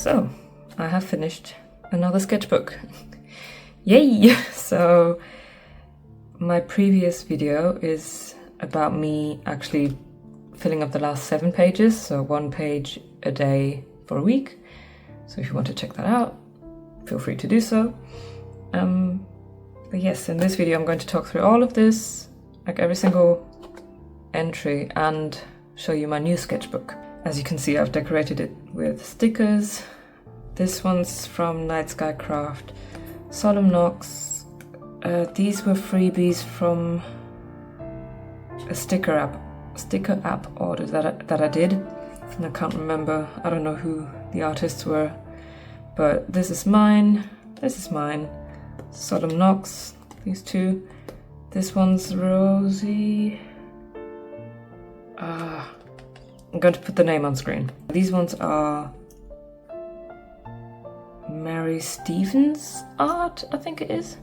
So, I have finished another sketchbook. Yay! So, my previous video is about me actually filling up the last 7 pages, so 1 page a day for a week. So if you want to check that out, feel free to do so. But yes, in this video I'm going to talk through all of this, like every single entry, and show you my new sketchbook. As you can see, I've decorated it with stickers. This one's from Night Sky Craft, Solemn Knocks. These were freebies from a sticker app order that I did, and I can't remember. I don't know who the artists were, but this is mine. This is mine. Solemn Knocks. These two. This one's Rosie. I'm going to put the name on screen. These ones are Mary Stevens art, I think it is.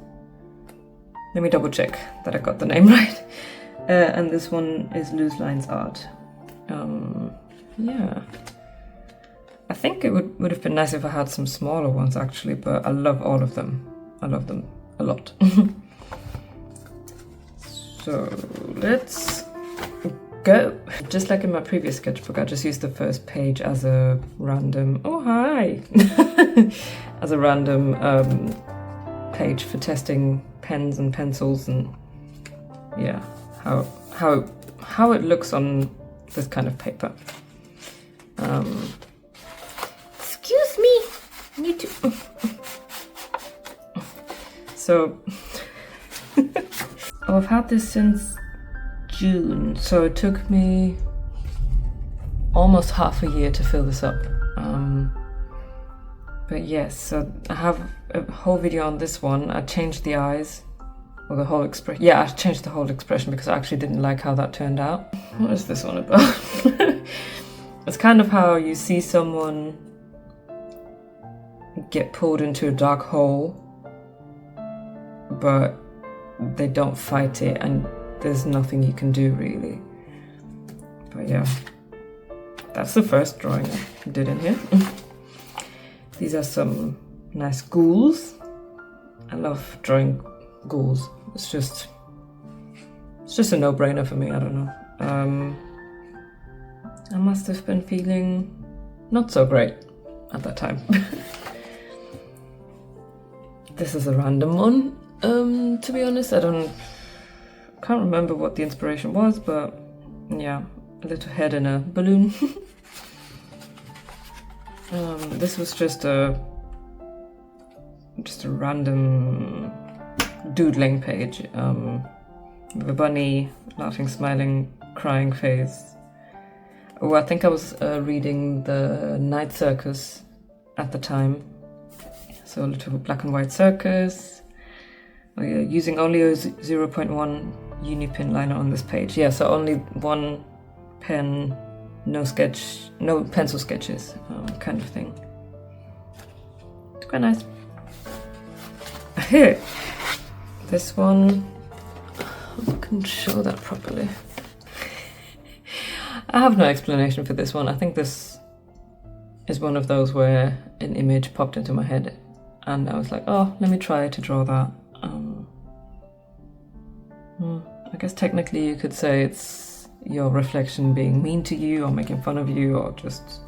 Let me double check that I got the name right. And this one is Loose Lines art. Yeah. I think it would have been nice if I had some smaller ones actually, but I love all of them. I love them a lot. So let's go. Just like in my previous sketchbook, I just used the first page as a random, oh hi, as a random page for testing pens and pencils and yeah, how it looks on this kind of paper. Excuse me, you do. So, oh, I've had this since June, so it took me almost half a year to fill this up. But yes, so I have a whole video on this one. I changed the eyes, or the whole expression. Yeah, I changed the whole expression because I actually didn't like how that turned out. What is this one about? It's kind of how you see someone get pulled into a dark hole, but they don't fight it, and there's nothing you can do really. But yeah, that's the first drawing I did in here. These are some nice ghouls. I love drawing ghouls. It's just a no-brainer for me, I don't know. I must have been feeling not so great at that time. This is a random one. To be honest, can't remember what the inspiration was, but yeah, a little head in a balloon. This was just a random doodling page with a bunny laughing, smiling, crying face. Oh, I think I was reading the Night Circus at the time, so a little black and white circus. Oh yeah, using only a 0.1 uni pin liner on this page. Yeah, so only 1 pen, no pencil sketches, kind of thing. It's quite nice. Here, this one, I can show that properly. I have no explanation for this one. I think this is one of those where an image popped into my head and I was like, oh, let me try to draw that. I guess technically you could say it's your reflection being mean to you or making fun of you, or just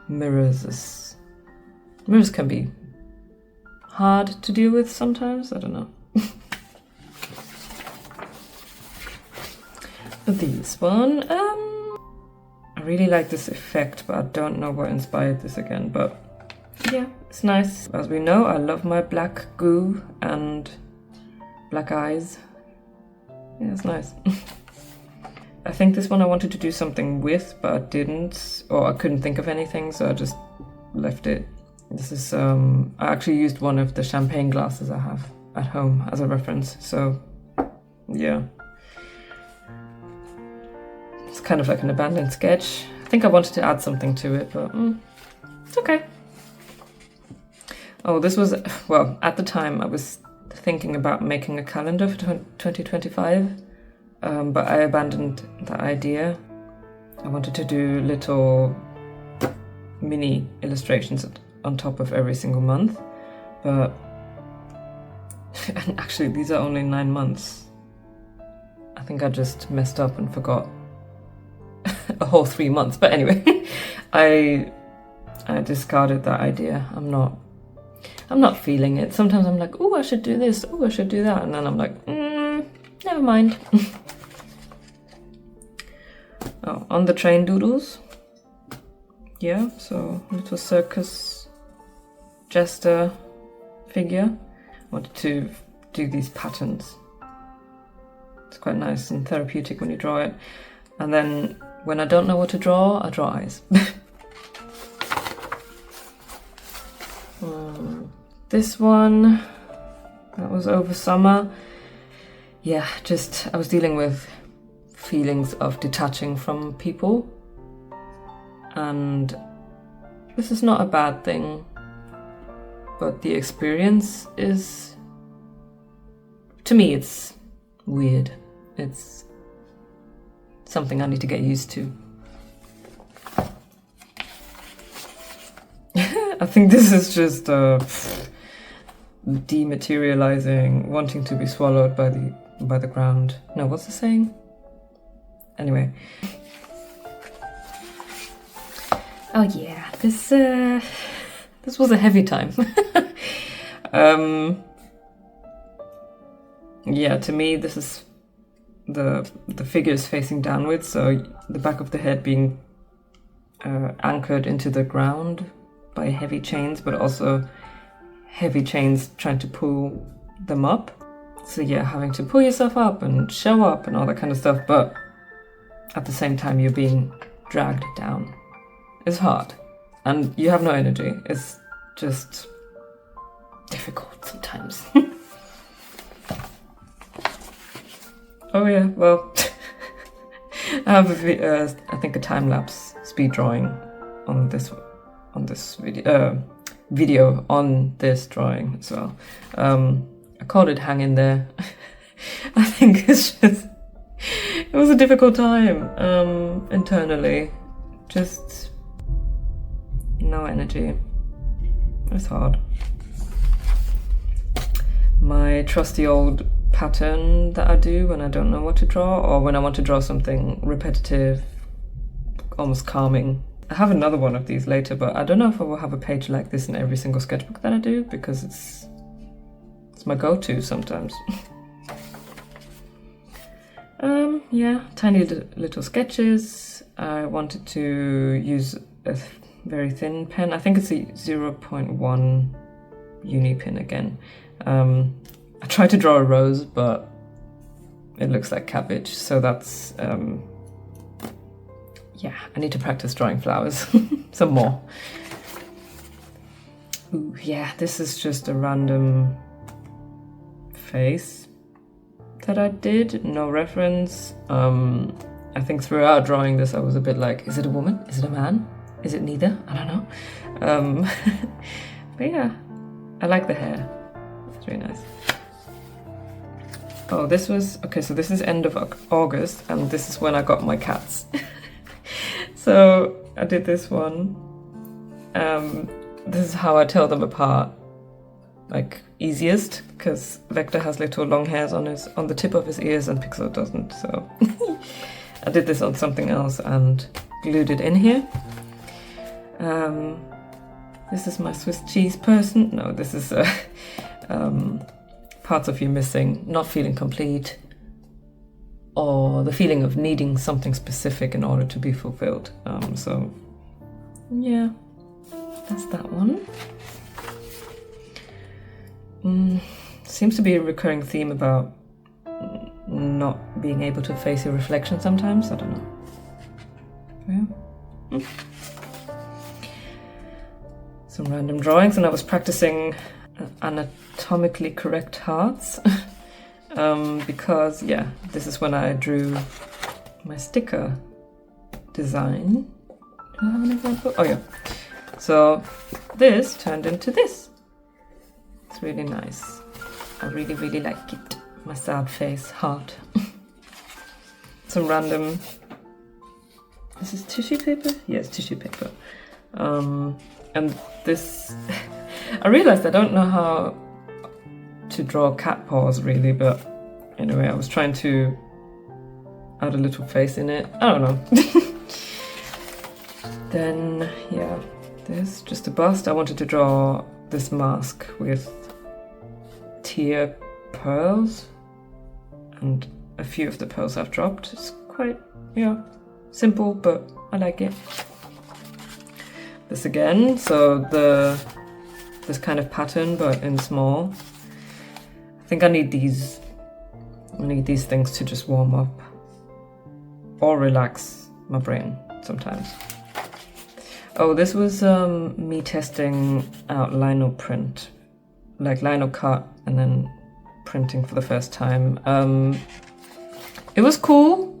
mirrors. Mirrors can be hard to deal with sometimes, I don't know. This one, I really like this effect, but I don't know what inspired this again, but yeah, it's nice. As we know, I love my black goo and black eyes. Yeah, it's nice. I think this one I wanted to do something with, but I didn't, or I couldn't think of anything, so I just left it. This is, I actually used one of the champagne glasses I have at home as a reference, so yeah. It's kind of like an abandoned sketch. I think I wanted to add something to it, but it's okay. Oh, this was, well, at the time I was thinking about making a calendar for 2025, but I abandoned that idea. I wanted to do little mini illustrations on top of every single month, but and actually these are only 9 months. I think I just messed up and forgot a whole 3 months, but anyway, I discarded that idea. I'm not feeling it. Sometimes I'm like, oh, I should do this, oh, I should do that, and then I'm like, never mind. Oh, on the train doodles. Yeah, so little circus jester figure. Wanted to do these patterns. It's quite nice and therapeutic when you draw it. And then when I don't know what to draw, I draw eyes. This one, that was over summer. Yeah, just I was dealing with feelings of detaching from people, and this is not a bad thing, but the experience is, to me, it's weird. It's something I need to get used to. I think this is just dematerializing, wanting to be swallowed by the ground. No, what's the saying? Anyway. Oh yeah, this was a heavy time. Yeah, to me this is the figures facing downwards, so the back of the head being anchored into the ground by heavy chains, but also heavy chains trying to pull them up. So yeah, having to pull yourself up and show up and all that kind of stuff, but at the same time you're being dragged down. It's hard and you have no energy. It's just difficult sometimes. Oh yeah, well, I have I think a time-lapse speed drawing on this video on this drawing as well. I called it Hang In There. I think it's just, it was a difficult time internally. Just no energy. It's hard. My trusty old pattern that I do when I don't know what to draw, or when I want to draw something repetitive, almost calming. I have another one of these later, but I don't know if I will have a page like this in every single sketchbook that I do, because it's my go-to sometimes. Yeah, tiny little sketches. I wanted to use a very thin pen. I think it's a 0.1 uni pin again. I tried to draw a rose, but it looks like cabbage, so that's yeah, I need to practice drawing flowers some more. Ooh, yeah, this is just a random face that I did, no reference. I think throughout drawing this I was a bit like, is it a woman? Is it a man? Is it neither? I don't know. But yeah, I like the hair. It's really nice. Oh, this was, okay, so this is end of August, and this is when I got my cats. So I did this one. This is how I tell them apart, like easiest, because Vector has little long hairs on the tip of his ears and Pixel doesn't, so I did this on something else and glued it in here. This is my Swiss cheese person. No, this is parts of you missing, not feeling complete, or the feeling of needing something specific in order to be fulfilled. So yeah, that's that one. Seems to be a recurring theme about not being able to face your reflection sometimes. I don't know. Yeah. Some random drawings, and I was practicing anatomically correct hearts because yeah, this is when I drew my sticker design. Do I have an example? Oh yeah. So this turned into this. It's really nice. I really, really like it. My sad face heart. Some random, this is tissue paper? Yes, tissue paper. And this, I realized I don't know how to draw cat paws really, but anyway, I was trying to add a little face in it. I don't know. Then, yeah, there's just a bust. I wanted to draw this mask with tear pearls, and a few of the pearls I've dropped. It's quite, yeah, simple, but I like it. This again, so this kind of pattern, but in small. I think I need these things to just warm up or relax my brain sometimes. Oh, this was me testing out lino print, like lino cut and then printing for the first time. It was cool,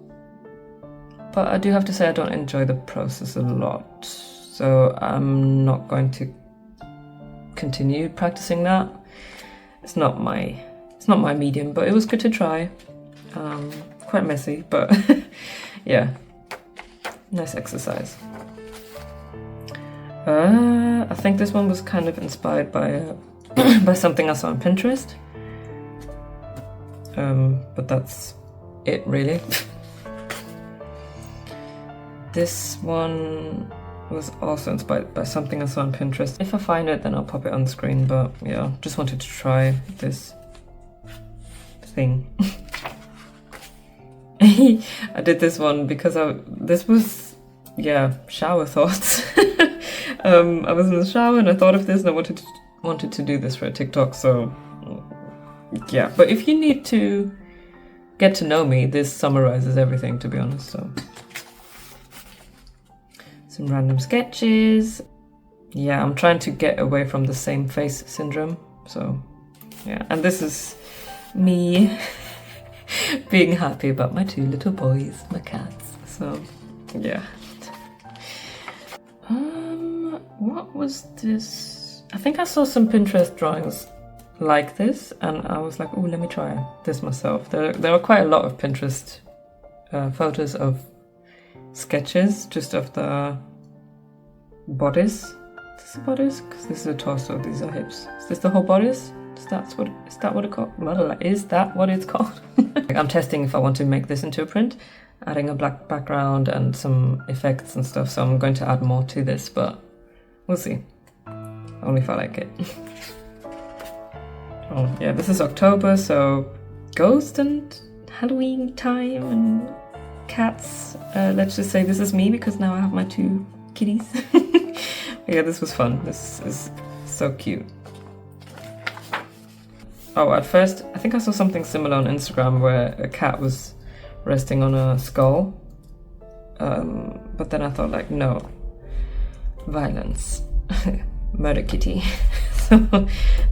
but I do have to say I don't enjoy the process a lot, so I'm not going to continue practicing that. It's not my medium, but it was good to try. Quite messy, but yeah, nice exercise. I think this one was kind of inspired by by something I saw on Pinterest, but that's it really. This one was also inspired by something I saw on Pinterest. If I find it, then I'll pop it on the screen, but yeah, just wanted to try this thing. I did this one because this was, yeah, shower thoughts. I was in the shower and I thought of this and I wanted to do this for a TikTok, so yeah. But if you need to get to know me, this summarizes everything, to be honest. So some random sketches. Yeah, I'm trying to get away from the same face syndrome. So yeah, and this is me being happy about my two little boys, my cats. So yeah. What was this? I think I saw some Pinterest drawings like this and I was like, oh, let me try this myself. There are quite a lot of Pinterest photos of sketches just of the bodies. Is this the bodies? Because this is a torso, these are hips. Is this the whole bodies? Is that what it's called? I'm testing if I want to make this into a print, adding a black background and some effects and stuff, so I'm going to add more to this, but we'll see. Only if I like it. Oh yeah, this is October, so ghost and Halloween time and cats. Let's just say this is me because now I have my two kitties. Yeah, this was fun. This is so cute. Oh, at first, I think I saw something similar on Instagram where a cat was resting on a skull. But then I thought, like, no. Violence. Murder kitty. So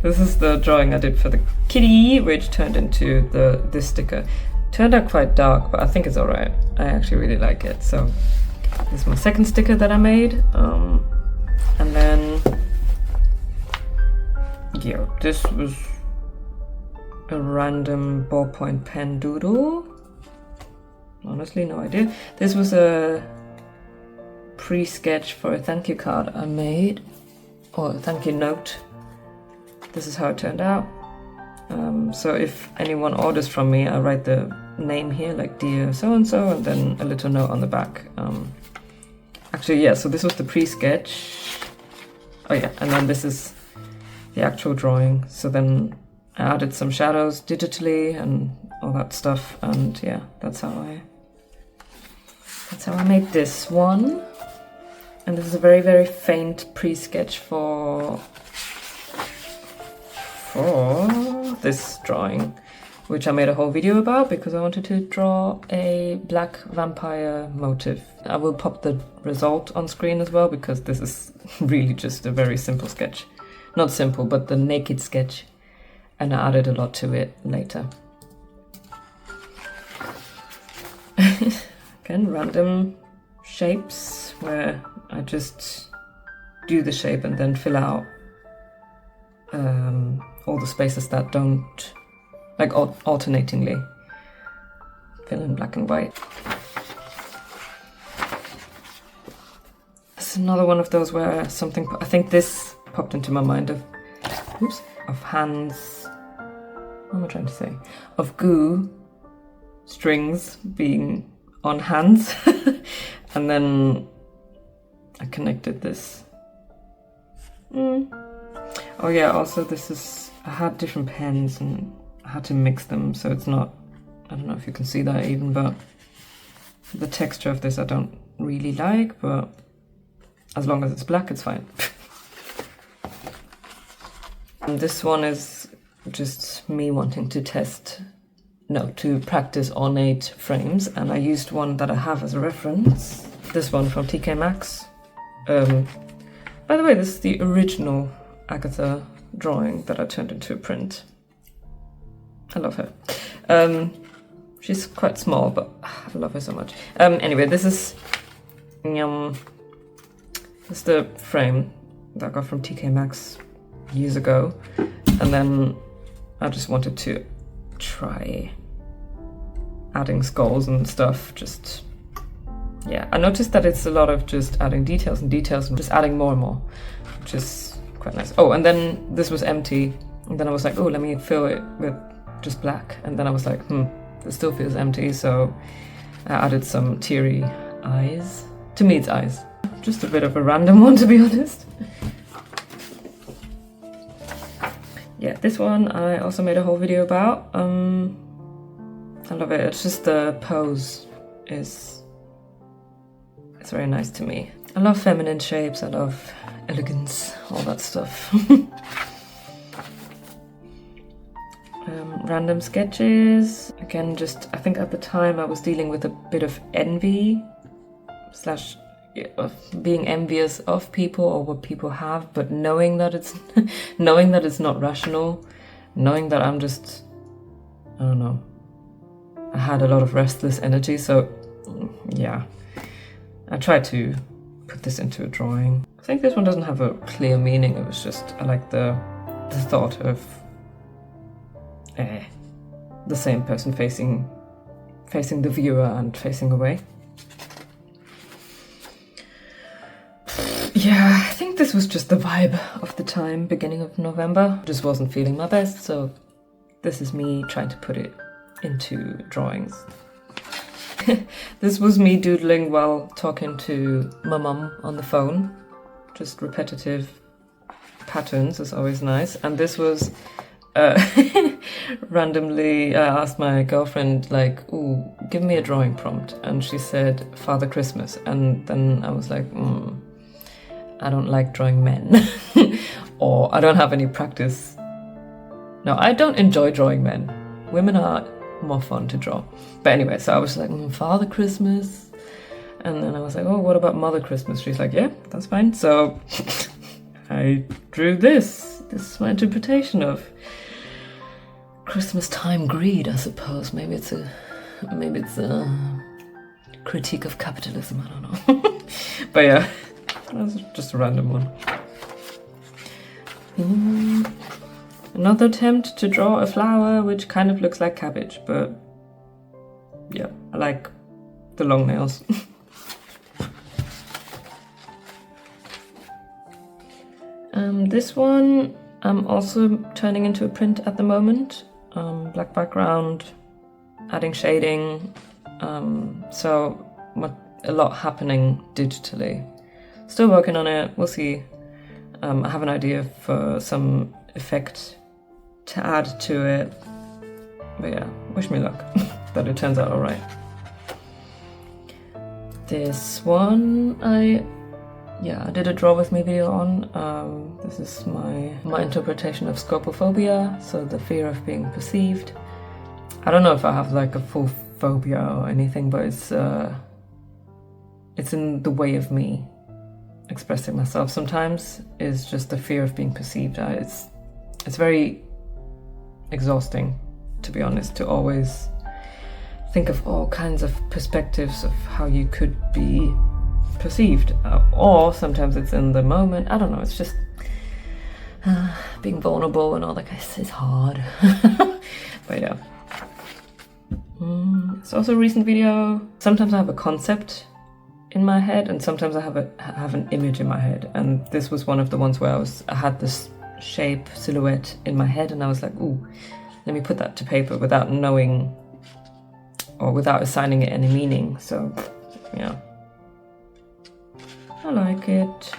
this is the drawing I did for the kitty, which turned into this sticker. Turned out quite dark, but I think it's alright. I actually really like it. So this is my second sticker that I made. And then, yeah, this was a random ballpoint pen doodle. Honestly, no idea. This was a pre-sketch for a thank you card I made, or a thank you note. This is how it turned out. So if anyone orders from me, I write the name here, like dear so-and-so, and then a little note on the back. Actually, yeah, so this was the pre-sketch. Oh yeah, and then this is the actual drawing. So then I added some shadows digitally and all that stuff, and yeah, that's how I made this one. And this is a very, very faint pre-sketch for this drawing, which I made a whole video about because I wanted to draw a black vampire motif. I will pop the result on screen as well because this is really just a very simple sketch. Not simple, but the naked sketch. And I added a lot to it later. Again, random shapes where I just do the shape and then fill out all the spaces that don't, like alternatingly, fill in black and white. it's another one of those where something, I think this popped into my mind of, oops, of hands, what am I trying to say? Of goo strings being on hands. And then I connected this. Oh yeah, also this is, I had different pens and I had to mix them so it's not, I don't know if you can see that even, but the texture of this I don't really like, but as long as it's black, it's fine. And this one is just me wanting to to practice ornate frames, and I used one that I have as a reference. This one from TK Maxx. By the way, this is the original Agatha drawing that I turned into a print. I love her. She's quite small, but I love her so much. Anyway, this is the frame that I got from TK Maxx years ago, and then I just wanted to try adding skulls and stuff. Just, yeah, I noticed that it's a lot of just adding details and details and just adding more and more, which is quite nice. Oh, and then this was empty, and then I was like, oh, let me fill it with just black, and then I was like, this still feels empty, so I added some teary eyes. To me, it's eyes. Just a bit of a random one, to be honest. Yeah, this one I also made a whole video about. I love it. It's just the pose it's very nice to me. I love feminine shapes, I love elegance, all that stuff. Random sketches. Again, just, I think at the time I was dealing with a bit of envy slash being envious of people or what people have, but knowing that it's knowing that it's not rational, knowing that I'm just, I don't know, I had a lot of restless energy, so yeah, I tried to put this into a drawing. I think this one doesn't have a clear meaning, it was just, I like the thought of the same person facing the viewer and facing away. Yeah, I think this was just the vibe of the time, beginning of November. Just wasn't feeling my best, so this is me trying to put it into drawings. This was me doodling while talking to my mum on the phone. Just repetitive patterns is always nice. And this was randomly, I asked my girlfriend, like, ooh, give me a drawing prompt. And she said, Father Christmas. And then I was like, I don't like drawing men. Or I don't have any practice. No, I don't enjoy drawing men. Women are more fun to draw. But anyway, so I was like, Father Christmas. And then I was like, oh, what about Mother Christmas? She's like, yeah, that's fine. So I drew this. This is my interpretation of Christmas time greed, I suppose. Maybe it's a critique of capitalism, I don't know. But yeah, that's just a random one. Another attempt to draw a flower which kind of looks like cabbage, but yeah, I like the long nails. This one I'm also turning into a print at the moment. Black background, adding shading, so a lot happening digitally. Still working on it, we'll see. I have an idea for some effect to add to it, but yeah, wish me luck that it turns out alright. This one I did a draw with me video on. This is my interpretation of scopophobia, so the fear of being perceived. I don't know if I have like a full phobia or anything, but it's in the way of me expressing myself sometimes, is just the fear of being perceived. It's very exhausting, to be honest, to always think of all kinds of perspectives of how you could be perceived, or sometimes it's in the moment. I don't know, it's just being vulnerable and all that is hard. But yeah, it's also a recent video. Sometimes I have a concept in my head, and sometimes I have an image in my head, and this was one of the ones where I had this shape, silhouette in my head, and I was like, ooh, let me put that to paper without knowing or without assigning it any meaning. So yeah, I like it.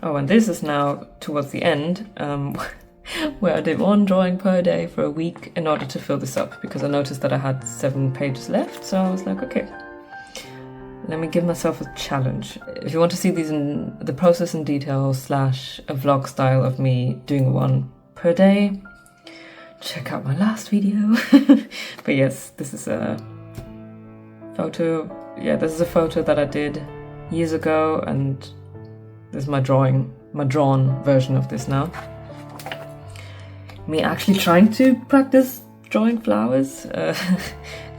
Oh, and this is now towards the end, where I did one drawing per day for a week in order to fill this up, because I noticed that I had 7 pages left, so I was like, okay, let me give myself a challenge. If you want to see these in the process in detail / a vlog style of me doing one per day, check out my last video. But yes, this is a photo. Yeah, this is a photo that I did years ago, and this is my drawn version of this now. Me actually trying to practice drawing flowers,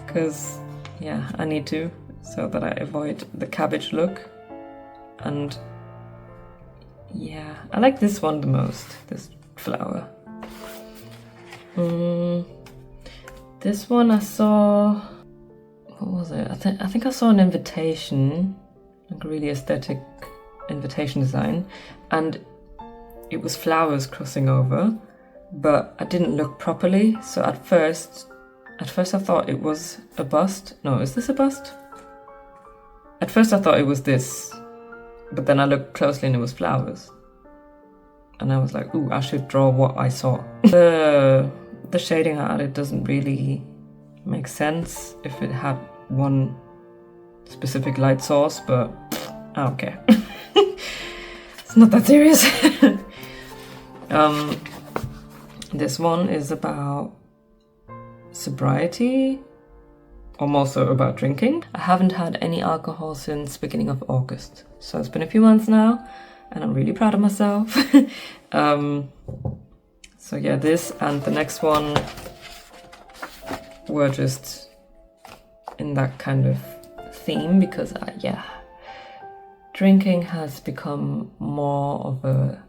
because yeah, I need to, so that I avoid the cabbage look. And yeah, I like this one the most, this flower. This one I saw, what was it? I think I saw an invitation, like a really aesthetic invitation design, and it was flowers crossing over, but I didn't look properly. So at first I thought it was a bust. No, is this a bust? At first I thought it was this, but then I looked closely and it was flowers. And I was like, ooh, I should draw what I saw. The shading I added doesn't really make sense if it had one specific light source, but I don't care. It's not that serious. This one is about sobriety, or more so about drinking. I haven't had any alcohol since beginning of August, so it's been a few months now, and I'm really proud of myself. So yeah, this and the next one were just in that kind of theme, because yeah, drinking has become more of a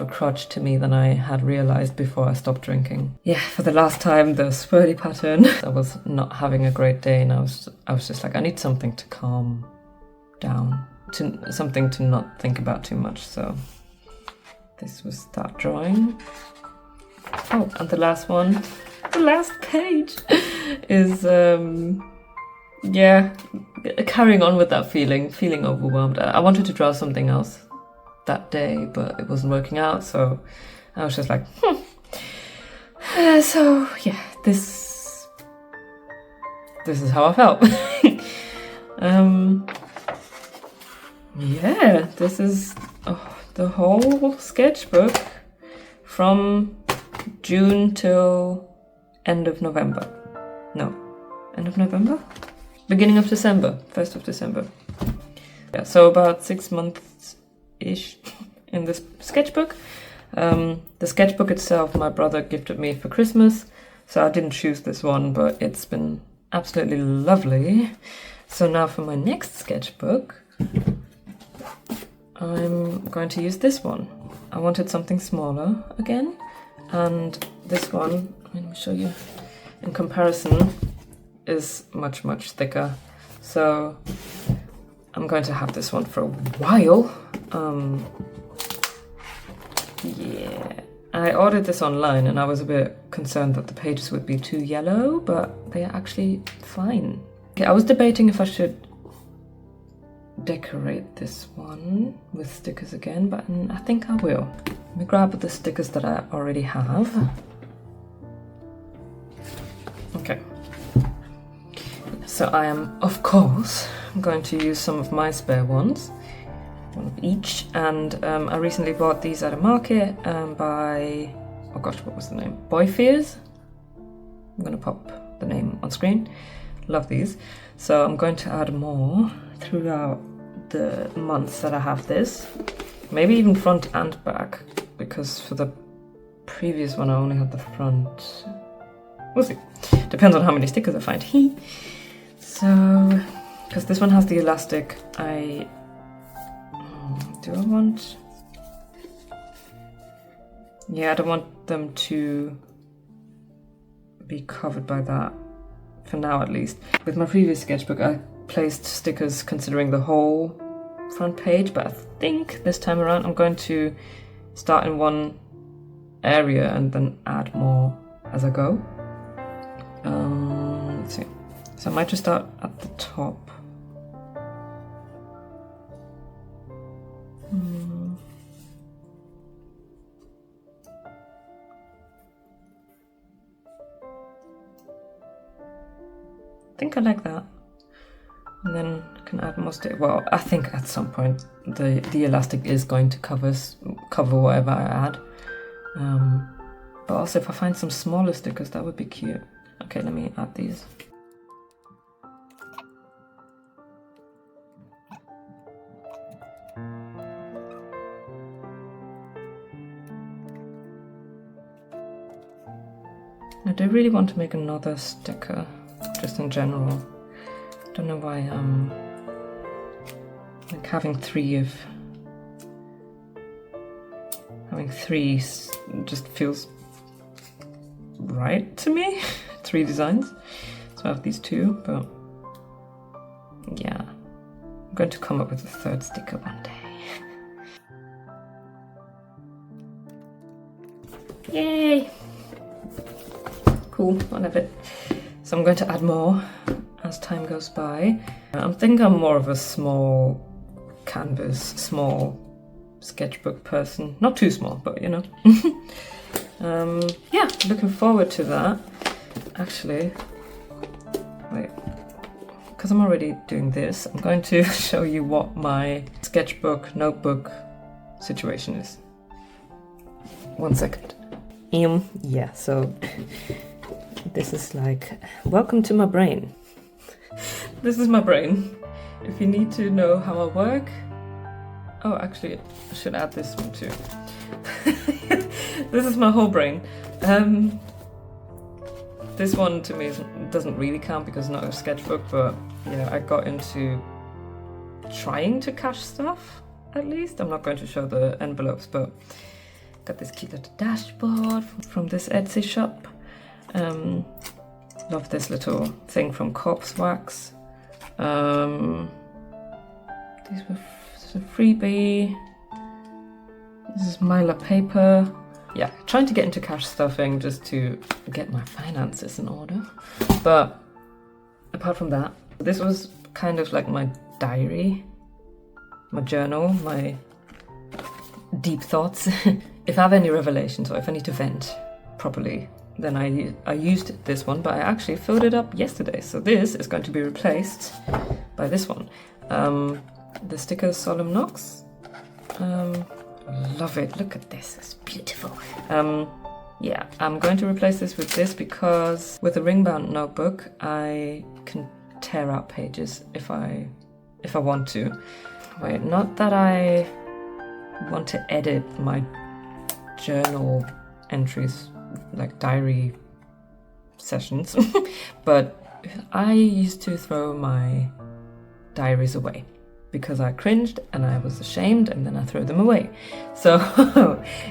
crutch to me than I had realized before I stopped drinking. Yeah, for the last time, the swirly pattern. I was not having a great day, and I was just like, I need something to calm down, something to not think about too much. So this was that drawing. Oh, and the last one, the last page, is yeah, carrying on with that feeling overwhelmed. I wanted to draw something else that day, but it wasn't working out, so I was just like, so yeah, this is how I felt. Yeah, this is the whole sketchbook from June till end of November. No, end of November? Beginning of December, 1st of December. Yeah, so about 6 months-ish in this sketchbook. The sketchbook itself, my brother gifted me for Christmas, so I didn't choose this one, but it's been absolutely lovely. So now for my next sketchbook, I'm going to use this one. I wanted something smaller again, and this one, let me show you, in comparison, is much thicker. So I'm going to have this one for a while. Yeah, I ordered this online, and I was a bit concerned that the pages would be too yellow, but they are actually fine. Okay, I was debating if I should decorate this one with stickers again, but I think I will. Let me grab the stickers that I already have. Okay. So I am, of course, going to use some of my spare ones, one of each, and I recently bought these at a market by, oh gosh, what was the name? Boy Fears? I'm going to pop the name on screen. Love these. So I'm going to add more throughout the months that I have this, maybe even front and back, because for the previous one I only had the front. We'll see. Depends on how many stickers I find. So, because this one has the elastic, do I want? Yeah, I don't want them to be covered by that for now at least. With my previous sketchbook, I placed stickers considering the whole front page, but I think this time around I'm going to start in one area and then add more as I go. Let's see. So I might just start at the top. I think I like that. And then I can add more stick. Well, I think at some point the elastic is going to cover whatever I add. But also if I find some smaller stickers, that would be cute. Okay, let me add these. I do really want to make another sticker, just in general. Don't know why like having three just feels right to me. 3 designs. So I have these 2, but yeah, I'm going to come up with a 3rd sticker one day. Yay! Cool, I love it. So I'm going to add more as time goes by. I think I'm more of a small canvas, small sketchbook person. Not too small, but you know. Yeah, looking forward to that. Actually, wait, because I'm already doing this, I'm going to show you what my sketchbook notebook situation is. 1 second. Yeah, so this is like, welcome to my brain. This is my brain. If you need to know how I work, oh, actually, I should add this one too. This is my whole brain. This one to me doesn't really count because it's not a sketchbook, but yeah, I got into trying to cache stuff, at least. I'm not going to show the envelopes, but got this cute little dashboard from this Etsy shop. Love this little thing from Corpse Wax. This is a freebie. This is Mylar paper. Yeah, trying to get into cache stuffing just to get my finances in order. But apart from that, this was kind of like my diary, my journal, my deep thoughts. If I have any revelations or if I need to vent properly, then I used this one, but I actually filled it up yesterday. So this is going to be replaced by this one. The sticker Solemn Knox. Love it, look at this, it's beautiful. Yeah, I'm going to replace this with this because with a ring-bound notebook, I can tear out pages if I want to. Wait, not that I want to edit my journal entries, like diary sessions, but I used to throw my diaries away because I cringed and I was ashamed, and then I threw them away. So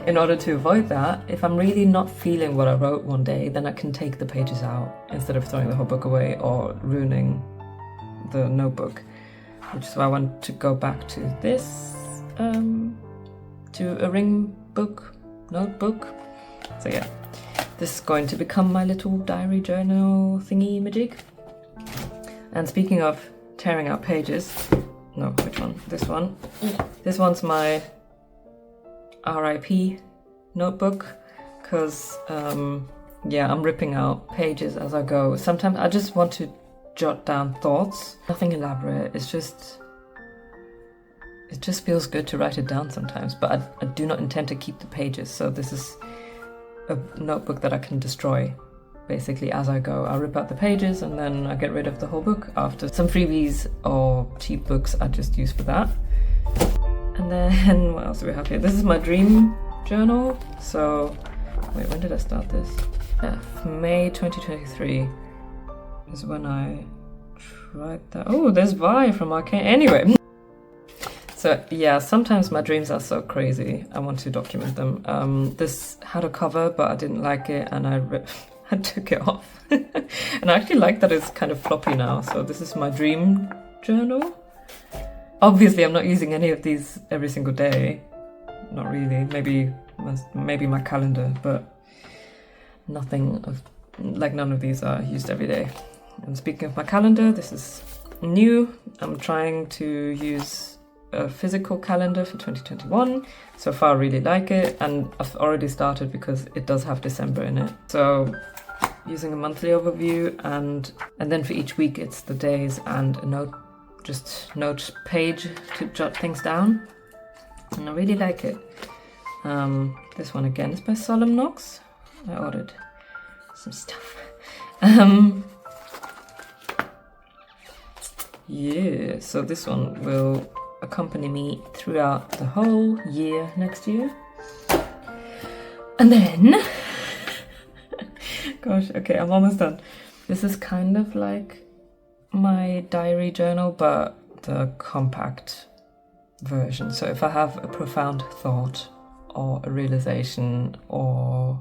in order to avoid that, if I'm really not feeling what I wrote one day, then I can take the pages out instead of throwing the whole book away or ruining the notebook, which is why I want to go back to this, to a ring book, notebook. So yeah, this is going to become my little diary journal thingy-majig. And speaking of tearing out pages, no, which one? This one. This one's my RIP notebook, because yeah, I'm ripping out pages as I go. Sometimes I just want to jot down thoughts, nothing elaborate. It just feels good to write it down sometimes, but I do not intend to keep the pages, so this is a notebook that I can destroy basically as I go. I rip out the pages and then I get rid of the whole book after. Some freebies or cheap books I just use for that. And then what else do we have here? This is my dream journal. So wait, when did I start this? May 2023 is when I tried that. Oh, there's Vi from Arcane. Anyway. So yeah, sometimes my dreams are so crazy, I want to document them. This had a cover, but I didn't like it, and I I took it off. And I actually like that it's kind of floppy now. So this is my dream journal. Obviously, I'm not using any of these every single day. Not really. Maybe my calendar, but none of these are used every day. And speaking of my calendar, this is new. I'm trying to use a physical calendar for 2021. So far, I really like it, and I've already started because it does have December in it. So using a monthly overview, and then for each week it's the days and a note page to jot things down, and I really like it. This one again is by Solemn Knox. I ordered some stuff. Yeah, so this one will accompany me throughout the whole year next year. And then, gosh, okay, I'm almost done. This is kind of like my diary journal, but the compact version. So if I have a profound thought or a realization or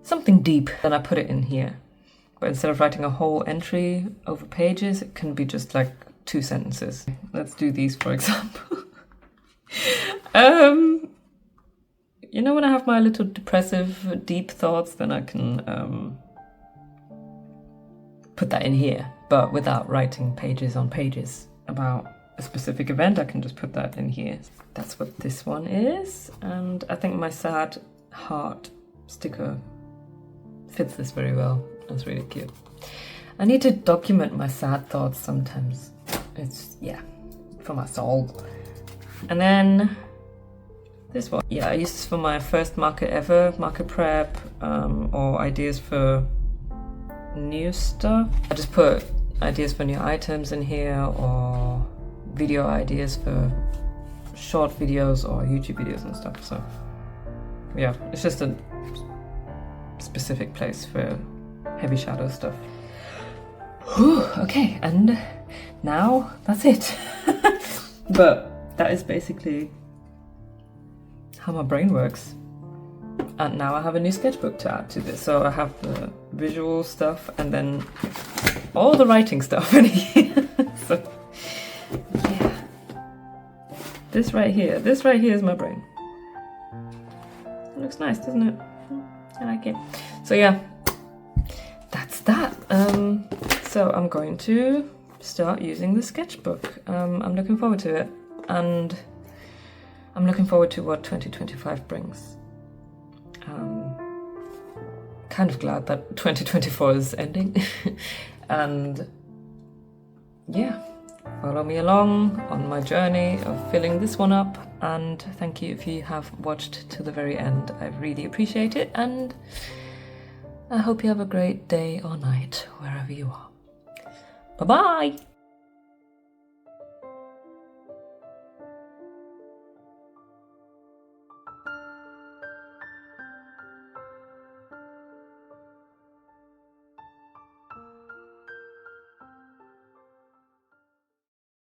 something deep, then I put it in here. But instead of writing a whole entry over pages, it can be just like 2 sentences. Let's do these, for example. You know, when I have my little depressive, deep thoughts, then I can put that in here, but without writing pages on pages about a specific event. I can just put that in here. That's what this one is, and I think my sad heart sticker fits this very well. That's really cute. I need to document my sad thoughts sometimes. It's, yeah, for my soul. And then this one. Yeah, I used this for my first market ever, market prep, or ideas for new stuff. I just put ideas for new items in here, or video ideas for short videos or YouTube videos and stuff. So yeah, it's just a specific place for heavy shadow stuff. Whew, okay, and now that's it. But that is basically how my brain works. And now I have a new sketchbook to add to this. So I have the visual stuff and then all the writing stuff in here. So yeah, this right here is my brain. It looks nice, doesn't it? I like it. So yeah, that's that. So I'm going to start using the sketchbook. I'm looking forward to it, and I'm looking forward to what 2025 brings. Kind of glad that 2024 is ending. And yeah, follow me along on my journey of filling this one up, and thank you if you have watched to the very end. I really appreciate it, and I hope you have a great day or night wherever you are. Bye-bye!